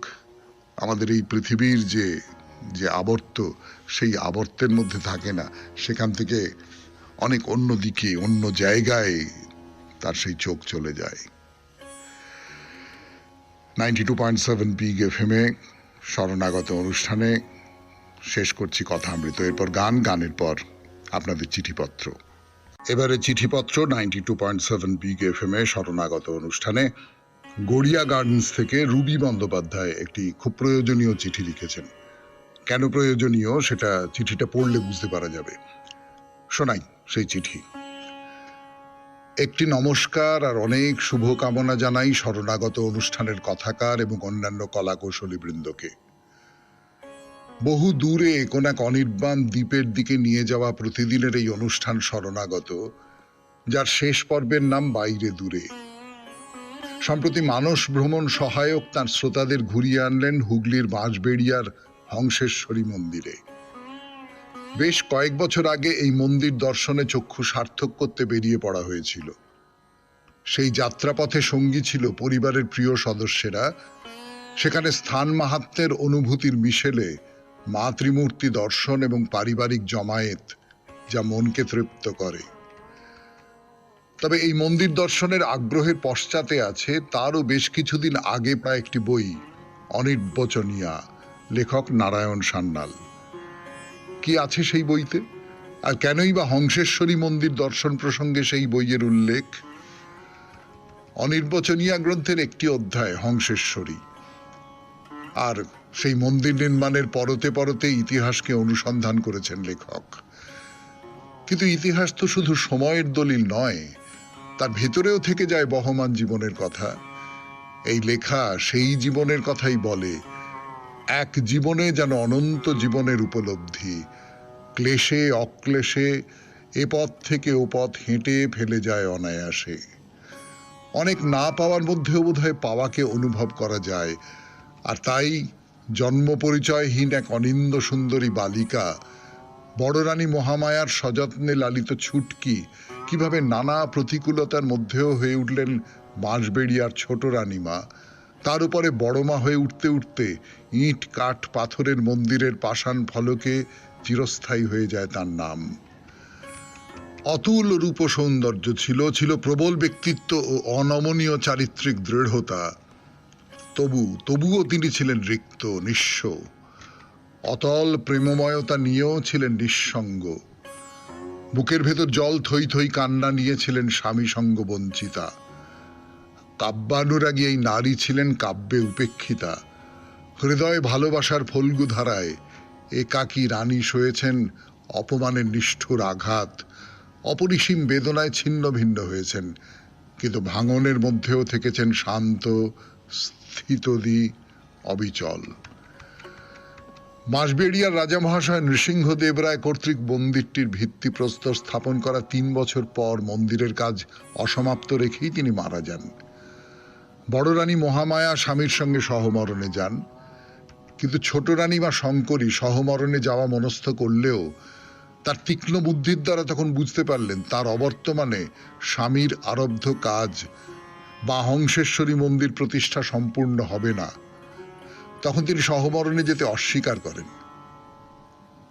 আমাদের এই পৃথিবীর যে যে আবর্ত, সেই আবর্তের মধ্যে থাকে না, সেখান থেকে অনেক অন্য দিকে অন্য জায়গায় তার সেই চোখ চলে যায়। 92.7 পিগ এফএমে শরণাগত অনুষ্ঠানে শেষ করছি কথামৃত। এরপর গানের পর আপনাদের চিঠিপত্র। এবারে চিঠিপত্র 92.7 পিগ এফএমে শরণাগত অনুষ্ঠানে গড়িয়া গার্ডেন্স থেকে রুবি বন্দ্যোপাধ্যায় একটি খুব প্রয়োজনীয় চিঠি লিখেছেন। কেন প্রয়োজনীয় সেটা চিঠিটা পড়লে বুঝতে পারা যাবে। শোনাই সেই চিঠি। একটি নমস্কার আর অনেক শুভকামনা জানাই শরণাগত অনুষ্ঠানের কথাকার এবং অন্যান্য কলাকৌশলী বৃন্দকে। বহু দূরে কোন এক অনির্বাণ দ্বীপের দিকে নিয়ে যাওয়া প্রতিদিনের এই অনুষ্ঠান শরণাগত, যার শেষ পর্বের নাম বাইরে দূরে। সম্প্রতি মানস ভ্রমণ সহায়ক তার শ্রোতাদের ঘুরিয়ে আনলেন হুগলির বাঁশবেড়িয়ার হংসেশ্বরী মন্দিরে। বেশ কয়েক বছর আগে এই মন্দির দর্শনে চক্ষু সার্থক করতে বেরিয়ে পড়া হয়েছিল। সেই যাত্রাপথে সঙ্গী ছিল পরিবারের প্রিয় সদস্যেরা। সেখানে স্থান মাহাত্ম্যের অনুভূতির মিশেলে মা ত্রিমূর্তি দর্শন এবং পারিবারিক জমায়েত, যা মনকে তৃপ্ত করে। তবে এই মন্দির দর্শনের আগ্রহের পশ্চাতে আছে তারও বেশ কিছুদিন আগে প্রায় একটি বই, অনির্বচনীয়া, লেখক নারায়ণ সান্যাল। কি আছে সেই বইতে, আর কেনই বা হংসেশ্বরী মন্দির দর্শন প্রসঙ্গে সেই বইয়ের উল্লেখ? অনির্বচনীয়া গ্রন্থের একটি অধ্যায় হংসেশ্বরী, আর সেই মন্দির নির্মাণের পরতে পরতে ইতিহাসকে অনুসন্ধান করেছেন লেখক। কিন্তু ইতিহাস তো শুধু সময়ের দলিল নয়, তার ভেতরেও থেকে যায় বহমান জীবনের কথা। এই লেখা সেই জীবনের কথাই বলে, এক জীবনে যেন অনন্ত জীবনের উপলব্ধি। ক্লেশে অক্লেশে এ পথ থেকে ও পথ হেঁটে ফেলে যায় অনায়াসে। অনেক না পাওয়ার মধ্যেও বোধহয় পাওয়াকে অনুভব করা যায়। আর তাই জন্ম পরিচয়হীন এক অনিন্দ সুন্দরী বালিকা, বড় রানী মহামায়ার সযত্নে লালিত ছুটকি, কিভাবে নানা প্রতিকূলতার মধ্যেও হয়ে উঠলেন বাঁশবেড়িয়ার ছোট রানীমা, তার উপরে বড় মা হয়ে উঠতে উঠতে ইট কাঠ পাথরের মন্দিরের পাষাণ ফলকে চিরস্থায়ী হয়ে যায় তার নাম। অতুল রূপ সৌন্দর্য ছিল, ছিল প্রবল ব্যক্তিত্ব ও অনমনীয় চারিত্রিক দৃঢ়তা। তবুও তিনি ছিলেন রিক্ত, নিঃস্ব। অতল প্রেমময়তা নিয়েও ছিলেন নিঃসঙ্গ। বুকের ভেতর জল থই থই কান্না নিয়েছিলেন স্বামী সঙ্গ বঞ্চিতা। কাব্যানুরাগী এই নারী ছিলেন কাব্যে উপেক্ষিতা। হৃদয় ভালোবাসার ফল্গু ধারায় একাকী রানী সয়েছেন অপমানের নিষ্ঠুর আঘাত। অপরিসীম বেদনায় ছিন্ন ভিন্ন হয়েছেন, কিন্তু ভাঙনের মধ্যেও থেকেছেন শান্ত, স্থিতদি, অবিচল। বাঁশবেড়িয়ার রাজা মহাশয় নৃসিংহদেব রায় কর্তৃক মন্দিরটির ভিত্তিপ্রস্তর স্থাপন করা 3 বছর পর মন্দিরের কাজ অসমাপ্ত রেখেই তিনি মারা যান। বড় রানী মহামায়া স্বামীর সঙ্গে সহমরণে যান, কিন্তু ছোট রানী বা শঙ্করী সহমরণে যাওয়া মনস্থ করলেও তার তীক্ষ্ণ বুদ্ধির দ্বারা তখন বুঝতে পারলেন তার অবর্তমানে স্বামীর আরব্ধ কাজ বা হংসেশ্বরী মন্দির প্রতিষ্ঠা সম্পূর্ণ হবে না। তখন তিনি সহমরণে যেতে অস্বীকার করেন।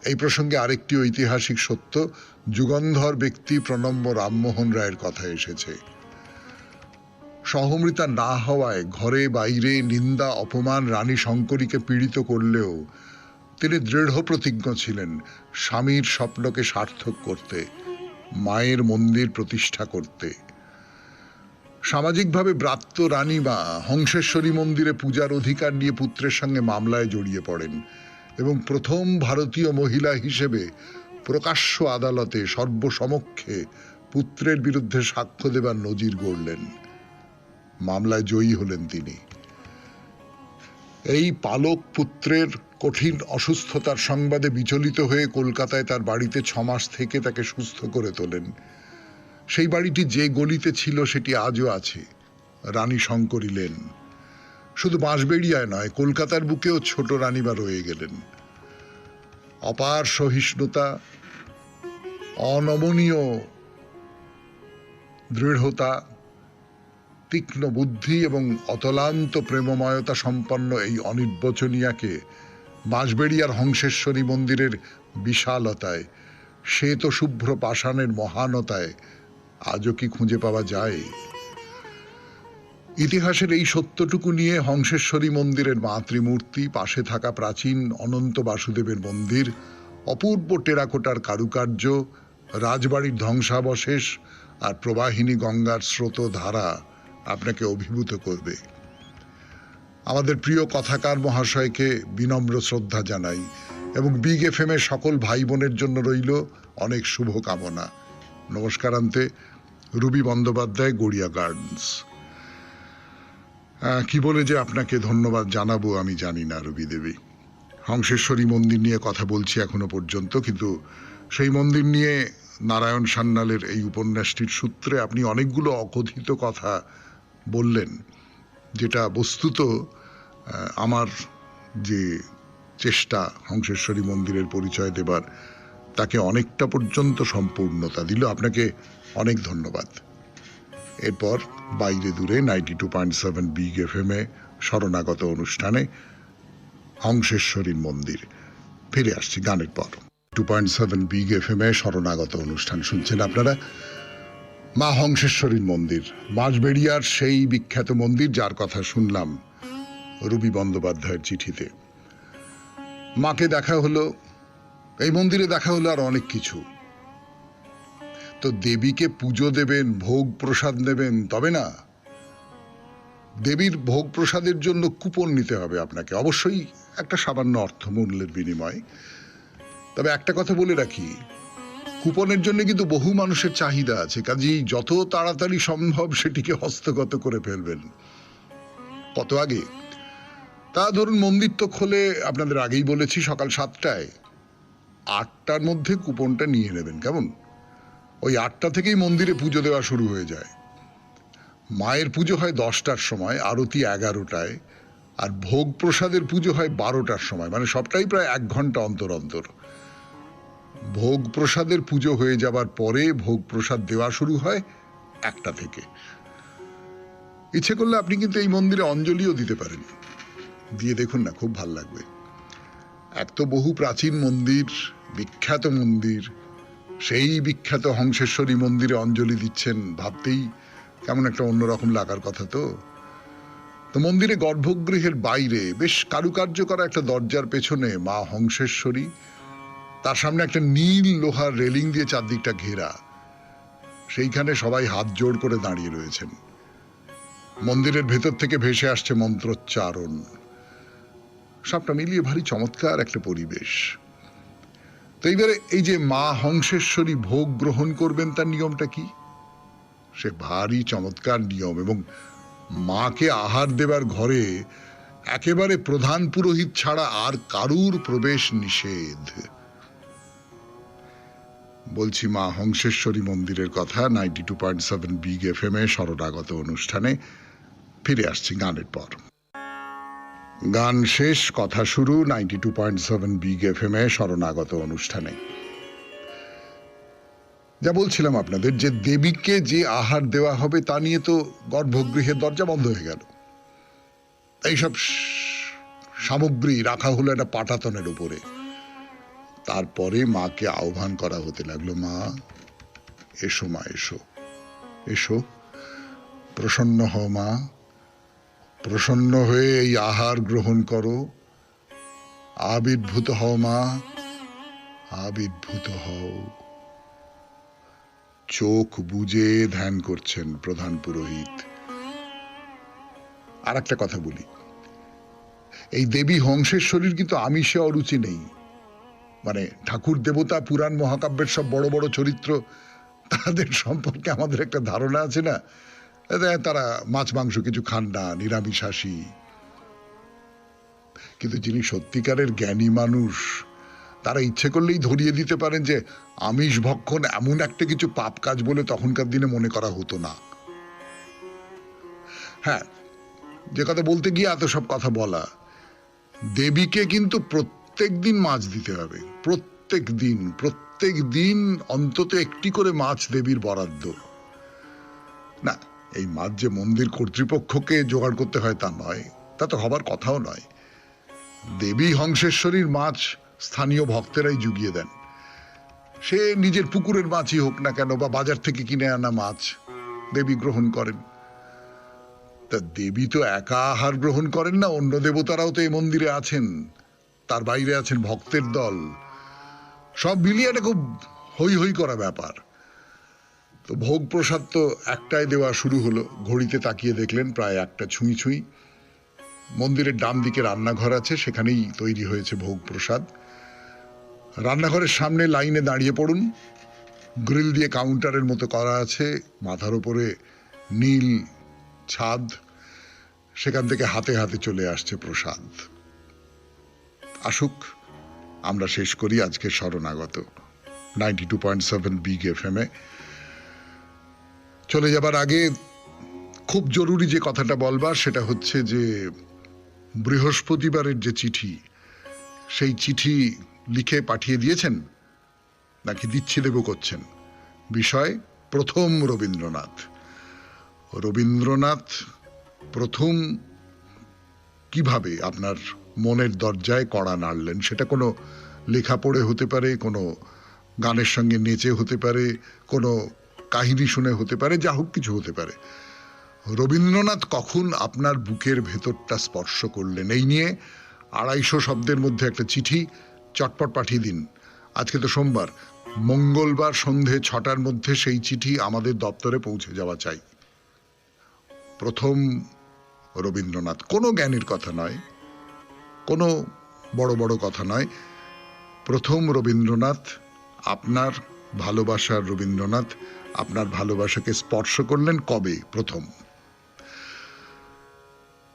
এই প্রসঙ্গে আরেকটি ঐতিহাসিক সত্য, যুগন্ধর ব্যক্তি প্রণম্য রামমোহন রায়ের কথা এসেছে। সহমৃতা না হওয়ায় ঘরে বাইরে নিন্দা অপমান রানী শঙ্করীকে পীড়িত করলেও তিনি দৃঢ় প্রতিজ্ঞ ছিলেন স্বামীর স্বপ্নকে সার্থক করতে, মায়ের মন্দির প্রতিষ্ঠা করতে। সামাজিকভাবে ব্রাত্য রানীমা হংসেশ্বরী মন্দিরে পূজার অধিকার নিয়ে পুত্রের সঙ্গে মামলায় জড়িয়ে পড়েন এবং প্রথম ভারতীয় মহিলা হিসেবে প্রকাশ্য আদালতে সর্বসমক্ষে পুত্রের বিরুদ্ধে সাক্ষ্য দেবার নজির গড়লেন। মামলায় জয়ী হলেন তিনি। এই পালক পুত্রের কঠিন অসুস্থতার সংবাদে বিচলিত হয়ে কলকাতায় তার বাড়িতে 6 মাস থেকে তাকে সুস্থ করে তোলেন। সেই বাড়িটি যে গলিতে ছিল সেটি আজও আছে, রানী শঙ্করী লেন। শুধু বাঁশবেড়িয়ায় নয়, কলকাতার বুকেও ছোট রানীমা রয়ে গেলেন। অপার সহিষ্ণুতা, অনমনীয় দৃঢ়তা, তীক্ষ্ণ বুদ্ধি এবং অতলান্ত প্রেমময়তা সম্পন্ন এই অনির্বচনীয়াকে বাঁশবেড়িয়ার হংসেশ্বরী মন্দিরের বিশালতায়, শ্বেত শুভ্র পাষাণের মহানতায় আজও কি খুঁজে পাওয়া যায়? ইতিহাসের এই সত্যটুকু নিয়ে হংসেশ্বরী মন্দিরের মাতৃমূর্তি, পাশে থাকা প্রাচীন অনন্ত বাসুদেবের মন্দির, অপূর্ব টেরাকোটার কারুকার্য, রাজবাড়ির ধ্বংসাবশেষ আর প্রবাহিনী গঙ্গার স্রোত ধারা আপনাকে অভিভূত করবে। আমাদের প্রিয় কথাকার মহাশয়কে বিনম্র শ্রদ্ধা জানাই এবং বিগ এফএম এর সকল ভাই বোনের জন্য রইল অনেক শুভকামনা। নমস্কারান্তে, রুবি বন্দ্যোপাধ্যায়, গড়িয়া গার্ডেন্স। কি বলে যে আপনাকে ধন্যবাদ জানাবো আমি জানি না রুবি দেবী। হংসেশ্বরী মন্দির নিয়ে কথা বলছি এখনো পর্যন্ত, কিন্তু সেই মন্দির নিয়ে নারায়ণ সান্যালের এই উপন্যাসটির সূত্রে আপনি অনেকগুলো অকথিত কথা বললেন, যেটা বস্তুত আমার যে চেষ্টা হংসেশ্বরী মন্দিরের পরিচয় দেবার তাকে অনেকটা পর্যন্ত সম্পূর্ণতা দিল। আপনাকে অনেক ধন্যবাদ। এরপর বাইরে দূরে 92.7 বিগ এফএম এ শরণাগত অনুষ্ঠানে হংসেশ্বরীর মন্দির। ফিরে আসছি গানের পর। 2.7 বিগ এফএম এ শরণাগত অনুষ্ঠান শুনছেন আপনারা। মা হংসেশ্বরীর মন্দির, বাঁশবেড়িয়ার সেই বিখ্যাত মন্দির যার কথা শুনলাম রুবি বন্দ্যোপাধ্যায়ের চিঠিতে। মাকে দেখা হলো, এই মন্দিরে দেখা হলো আর অনেক কিছু। তো দেবীকে পুজো দেবেন, ভোগ প্রসাদ নেবেন, তবে না, দেবীর ভোগ প্রসাদের জন্য কুপন নিতে হবে আপনাকে, অবশ্যই একটা সামান্য অর্থমূল্যের বিনিময়। তবে একটা কথা বলে রাখি, কুপনের জন্য কিন্তু বহু মানুষের চাহিদা আছে, কাজেই যত তাড়াতাড়ি সম্ভব সেটিকে হস্তগত করে ফেলবেন। কত আগে? তা ধরুন, মন্দির তো খোলে, আপনাদের আগেই বলেছি, সকাল 7টায়। 8টার মধ্যে কুপনটা নিয়ে নেবেন, কেমন? ওই 8টা থেকেই মন্দিরে পুজো দেওয়া শুরু হয়ে যায়। মায়ের পুজো হয় 10টার সময়, আরতি 11টায়, আর ভোগ প্রসাদের পুজো হয় 12টার সময়, মানে সবটাই প্রায় 1 ঘন্টা অন্তর অন্তর। ভোগ প্রসাদের পুজো হয়ে যাবার পরে ভোগ প্রসাদ দেওয়া শুরু হয় 1টা থেকে। ইচ্ছে করলে আপনি কিন্তু এই মন্দিরে অঞ্জলিও দিতে পারেন, দিয়ে দেখুন না, খুব ভাল লাগবে। এক তো বহু প্রাচীন মন্দির, বিখ্যাত মন্দির, সেই বিখ্যাত হংসেশ্বরী মন্দিরে অঞ্জলি দিচ্ছেন, ভাবতেই কেমন একটা অন্যরকম লাগার কথা। তো মন্দিরে গর্ভগৃহের বাইরে বেশ কারুকার্য করা একটা দরজার পেছনে মা হংসেশ্বরী, তার সামনে একটা নীল লোহার রেলিং দিয়ে চারদিকটা ঘেরা, সেইখানে সবাই হাত জোড় করে দাঁড়িয়ে রয়েছেন। মন্দিরের ভেতর থেকে ভেসে আসছে মন্ত্রোচ্চারণ। সবটা মিলিয়ে ভারী চমৎকার একটা পরিবেশ। তো এইবারে এই যে মা হংসেশ্বরী ভোগ গ্রহণ করবেন, তার নিয়মটা কি? সে ভারী চমৎকার নিয়ম, এবং মাকে আহার দেবার ঘরে একেবারে প্রধান পুরোহিত ছাড়া আর কারুর প্রবেশ নিষেধ। বলছি মা হংসেশ্বরী মন্দিরের কথা 92.7 বিগ এফএম এ শরণাগত অনুষ্ঠানে। ফিরে আসছি গানের পর। গান শেষ, কথা শুরু 92.7 বিগ এফএম এ শরণাগত অনুষ্ঠানে। যা বলছিলাম আপনাদের, যে দেবীকে যে আহার দেওয়া হবে তা নিয়ে তো গর্ভগৃহের দরজা বন্ধ হয়ে গেল। এইসব সামগ্রী রাখা হলো একটা পাটাতনের উপরে। তারপরে মাকে আহ্বান করা হতে লাগলো, মা এসো, মা এসো, এসো, প্রসন্ন হও মা, প্রসন্ন হয়ে এই আহার গ্রহণ করো, আবির্ভূত হও মা, আবির্ভূত হও। চোখ বুজে ধ্যান করছেন প্রধান পুরোহিত। আর একটা কথা বলি, এই দেবী হংসেশ্বরীর কিন্তু আমিষে অরুচি নেই। মানে ঠাকুর দেবতা পুরাণ মহাকাব্যের সব বড় বড় চরিত্র, তাদের সম্পর্কে আমাদের একটা ধারণা আছে না, তারা মাছ মাংস কিছু খান না, নিরামিষাশী। কিন্তু যিনি সত্যিকারের জ্ঞানী মানুষ, তারা ইচ্ছে করলেই ধরিয়ে দিতে পারেন যে আমিষ ভক্ষণ এমন একটা কিছু পাপ কাজ বলে তখনকার দিনে মনে করা হতো না। হ্যাঁ, যে কথা বলতে গিয়ে এত সব কথা বলা, দেবীকে কিন্তু প্রত্যেক দিন মাছ দিতে হবে, প্রত্যেক দিন অন্তত একটি করে মাছ দেবীর বরাদ্দ। না, এই মাছ যে মন্দির কর্তৃপক্ষকে জোগাড় করতে হয় তা নয়, তা তো হবার কথাও নয়। দেবী হংসেশ্বরীর মাছ স্থানীয় ভক্তেরাই জুগিয়ে দেন। সে নিজের পুকুরের মাছই হোক না কেন, বা বাজার থেকে কিনে আনা মাছ দেবী গ্রহণ করেন। তা দেবী তো একা আহার গ্রহণ করেন না, অন্য দেবতারাও তো এই মন্দিরে আছেন, তার বাইরে আছেন ভক্তের দল। সব মিলিয়ে একটা খুব হই হই করা ব্যাপার। তো ভোগ প্রসাদ তো একটাই দেওয়া শুরু হলো। ঘড়িতে তাকিয়ে দেখলেন প্রায় 1টা ছুঁই ছুঁই। মন্দিরের ডান দিকে রান্নাঘর আছে, সেখানেই তৈরি হয়েছে ভোগ প্রসাদ। রান্নাঘরের সামনে লাইনে দাঁড়িয়ে পড়ুন। গ্রিল দিয়ে কাউন্টারের মতো করা আছে, মাথার উপরে নীল ছাদ, সেখান থেকে হাতে হাতে চলে আসছে প্রসাদ। আসুক, আমরা শেষ করি আজকে শরণাগত 92.7 বিগ এফএম-এ। চলে যাবার আগে খুব জরুরি যে কথাটা বলবার, সেটা হচ্ছে যে বৃহস্পতিবারের যে চিঠি, সেই চিঠি লিখে পাঠিয়ে দিয়েছেন নাকি দিচ্ছি দেব করছেন? বিষয় প্রথম রবীন্দ্রনাথ। রবীন্দ্রনাথ প্রথম কিভাবে আপনার মনের দরজায় কড়া নাড়লেন, সেটা কোনো লেখা পড়ে হতে পারে, কোনো গানের সঙ্গে নেচে হতে পারে, কোনো কাহিনী শুনে হতে পারে, যা হোক কিছু হতে পারে। রবীন্দ্রনাথ কখন আপনার বুকের ভেতরটা স্পর্শ করলেন, এই নিয়ে 250 শব্দের মধ্যে একটা চিঠি চটপট পাঠিয়ে দিন। আজকে তো সোমবার, মঙ্গলবার সন্ধে 6টার মধ্যে সেই চিঠি আমাদের দপ্তরে পৌঁছে যাওয়া চাই। প্রথম রবীন্দ্রনাথ, কোনো জ্ঞানের কথা নয়, কোনো বড় বড় কথা নয়। প্রথম রবীন্দ্রনাথ, আপনার ভালোবাসার রবীন্দ্রনাথ আপনার ভালোবাসাকে স্পর্শ করলেন কবে প্রথম?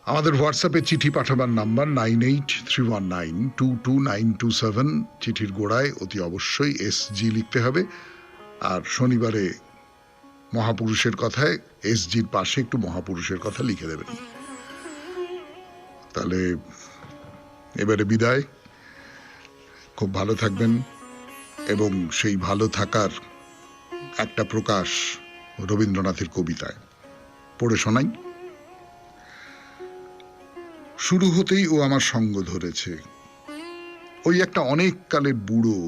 আমাদের হোয়াটসঅ্যাপে চিঠি পাঠাবার নাম্বার 9831922927। চিঠির গোড়ায় অতি অবশ্যই এসজি লিখতে হবে। আর শনিবারে মহাপুরুষের কথায় এসজির পাশে একটু মহাপুরুষের কথা লিখে দেবেন। তাহলে এবারে বিদায়। খুব ভালো থাকবেন, এবং সেই ভালো থাকার একটা প্রকাশ রবীন্দ্রনাথের কবিতায় পড়ে শোনাই। শুরু হতেই ও আমার সঙ্গ ধরেছে, ওই একটা অনেক কালের বুড়ো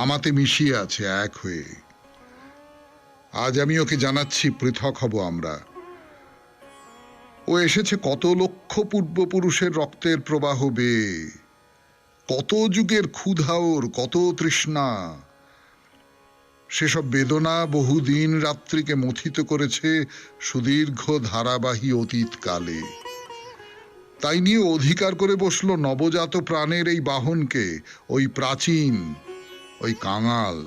আমাতে মিশিয়ে আছে এক হয়ে। আজ আমি ওকে জানাচ্ছি পৃথক হব আমরা। ও এসেছে কত লক্ষ পূর্বপুরুষের রক্তের প্রবাহ বেয়ে, কত যুগের ক্ষুধা ওর, কত তৃষ্ণা। সেসব বেদনা বহুদিন রাত্রিকে মথিত করেছে সুদীর্ঘ ধারাবাহী অতীতকালে। তাই নিয়ে অধিকার করে বসলো নবজাত প্রাণের এই বাহনকে, ওই প্রাচীন, ওই কাঙাল।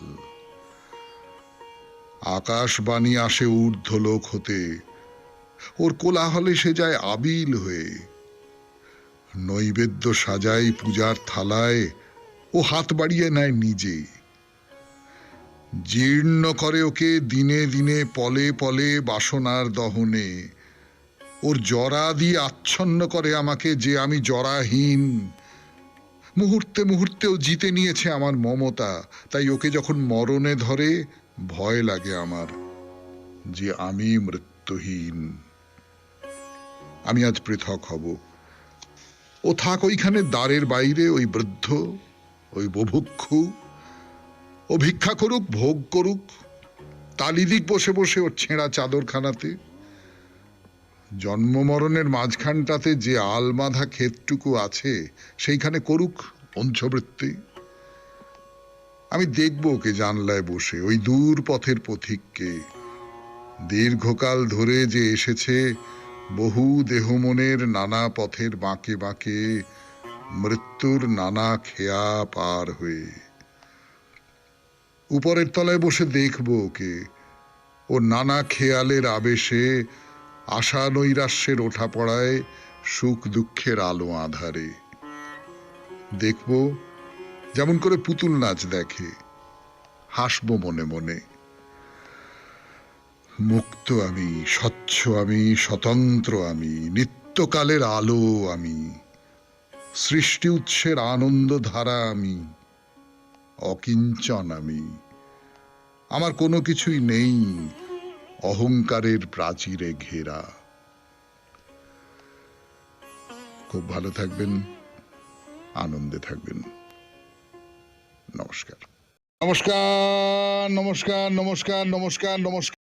আকাশবাণী আসে ঊর্ধ্বলোক হতে, ওর কোলাহলে সে যায় আবিল হয়ে। নৈবেদ্য সাজাই পূজার থালায়, ও হাত বাড়িয়ে নেয় নিজে। জীর্ণ করে ওকে দিনে দিনে পলে পলে বাসনার দহনে। ওর জরা দিয়ে আচ্ছন্ন করে আমাকে যে আমি জরাহীন। মুহূর্তে মুহূর্তেও জিতে নিয়েছে আমার মমতা, তাই ওকে যখন মরণে ধরে ভয় লাগে আমার যে আমি মৃত্যুহীন। আমি আজ পৃথক হব, ও থাক ওইখানে দ্বারের বাইরে, ওই বৃদ্ধ, ওই বুভুক্ষু। ও ভিক্ষা করুক, ভোগ করুক, তালিদিক বসে বসে ওর ছেঁড়া চাদরখানাতে। জন্ম মরণের মাঝখানটাতে যে আলমাধা ক্ষেতটুকু আছে, সেইখানে করুক বঞ্চবৃত্তি। আমি দেখব ওকে জানলায় বসে, ওই দূর পথের পথিককে। দীর্ঘকাল ধরে যে এসেছে বহু দেহ মনের নানা পথের বাঁকে বাঁকে মৃত্যুর নানা খেয়া পার হয়ে উপরের তলায় বসে দেখব ওকে, ও নানা খেয়ালের আবেশে আশা নৈরাশ্যের ওঠা পড়ায় সুখ দুঃখের আলো আধারে দেখব যেমন করে পুতুল নাচ দেখে, হাসবো মনে মনে। মুক্ত আমি, স্বচ্ছ আমি, স্বতন্ত্র আমি, নিত্যকালের আলো আমি, সৃষ্টি উৎসের আনন্দ ধারা আমি, অকিঞ্চন আমি। আমার কোনো কিছুই নেই অহংকারের প্রাচীরে ঘেরা। খুব ভালো থাকবেন, আনন্দে থাকবেন। নমস্কার। নমস্কার, নমস্কার, নমস্কার, নমস্কার, নমস্কার।